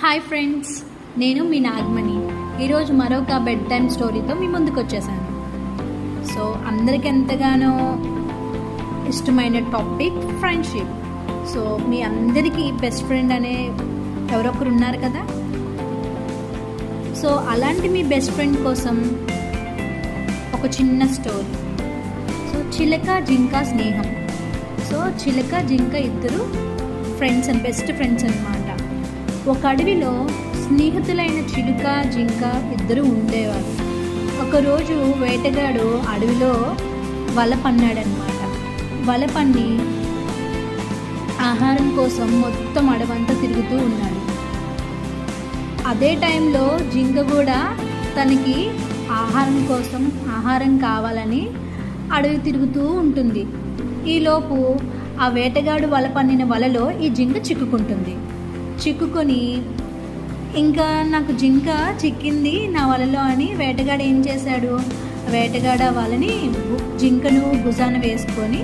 Hi friends, నేను మీ నాగమణి. ఈరోజు మరొక బెడ్ టైమ్ స్టోరీతో మీ ముందుకు వచ్చేసాను. సో అందరికి ఎంతగానో ఇష్టమైన టాపిక్ ఫ్రెండ్షిప్. సో మీ అందరికీ బెస్ట్ ఫ్రెండ్ అనే ఎవరొకరు ఉన్నారు కదా. సో అలాంటి మీ బెస్ట్ ఫ్రెండ్ కోసం ఒక చిన్న స్టోరీ. సో చిలక జింక స్నేహం. సో చిలక జింక ఇద్దరు ఫ్రెండ్స్ అండ్ బెస్ట్ ఫ్రెండ్స్ అన్నమాట. ఒక అడవిలో స్నేహితులైన చిలుక జింక ఇద్దరు ఉండేవారు. ఒకరోజు వేటగాడు అడవిలో వల పన్నాడనమాట. వల పన్ని ఆహారం కోసం మొత్తం అడవంతా తిరుగుతూ ఉన్నాడు. అదే టైంలో జింక కూడా తనకి ఆహారం కోసం ఆహారం కావాలని అడవి తిరుగుతూ ఉంటుంది. ఈలోపు ఆ వేటగాడు వల పన్నిన వలలో ఈ జింక చిక్కుకొని ఇంకా నాకు జింక చిక్కింది నా వలలో అని వేటగాడు ఏం చేశాడు, వేటగాడు ఆ వలని జింకను భుజాన వేసుకొని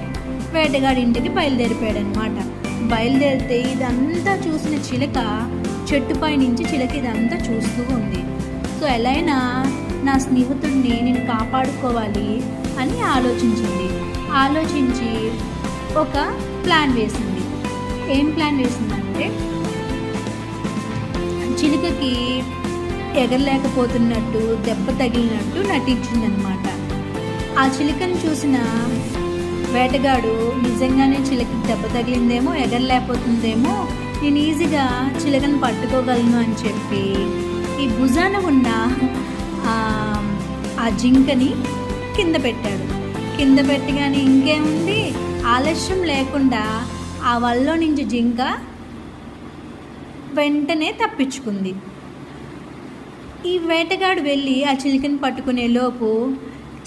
వేటగాడి ఇంటికి బయలుదేరిపోయాడు అనమాట. బయలుదేరితే ఇదంతా చూసిన చిలక చెట్టుపై నుంచి చిలక ఇదంతా చూస్తూ ఉంది. సో ఎలా అయినా నా స్నేహితుడిని నేను కాపాడుకోవాలి అని ఆలోచించి ఒక ప్లాన్ వేసింది. ఏం ప్లాన్ వేసిందంటే, చిలుకకి ఎగరలేకపోతున్నట్టు దెబ్బ తగిలినట్టు నటించిందనమాట. ఆ చిలుకను చూసిన వేటగాడు నిజంగానే చిలుకకి దెబ్బ తగిలిందేమో, ఎగరలేకపోతుందేమో, నేను ఈజీగా చిలుకను పట్టుకోగలను అని చెప్పి ఈ భుజాన ఉన్న ఆ జింకని కింద పెట్టగానే ఇంకేముంది, ఆలస్యం లేకుండా ఆ వలలో నుంచి జింక వెంటనే తప్పించుకుంది. ఈ వేటగాడు వెళ్ళి ఆ చిలుకని పట్టుకునే లోపు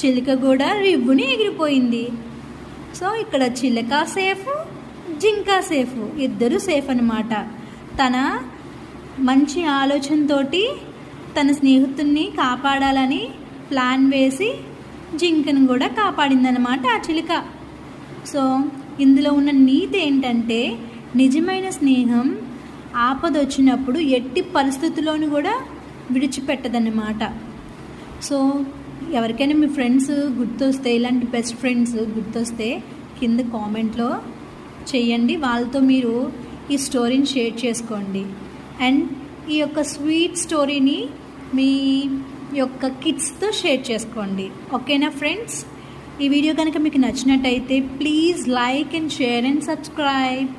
చిలుక కూడా రివ్వుని ఎగిరిపోయింది. సో ఇక్కడ చిలుక సేఫ్, జింక సేఫ్, ఇద్దరు సేఫ్ అన్నమాట. తన మంచి ఆలోచనతోటి తన స్నేహితుడిని కాపాడాలని ప్లాన్ వేసి జింకను కూడా కాపాడిందనమాట ఆ చిలుక. సో ఇందులో ఉన్న నీతి ఏంటంటే, నిజమైన స్నేహం ఆపదొచ్చినప్పుడు ఎట్టి పరిస్థితుల్లోనూ కూడా విడిచిపెట్టదన్నమాట. సో ఎవరికైనా మీ ఫ్రెండ్స్ గుర్తొస్తే, ఇలాంటి బెస్ట్ ఫ్రెండ్స్ గుర్తొస్తే కింద కామెంట్లో చేయండి. వాళ్ళతో మీరు ఈ స్టోరీని షేర్ చేసుకోండి. అండ్ ఈ యొక్క స్వీట్ స్టోరీని మీ యొక్క కిడ్స్తో షేర్ చేసుకోండి. ఓకేనా ఫ్రెండ్స్? ఈ వీడియో కనుక మీకు నచ్చినట్టయితే please like and share and subscribe.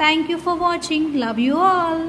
Thank you for watching. Love you all.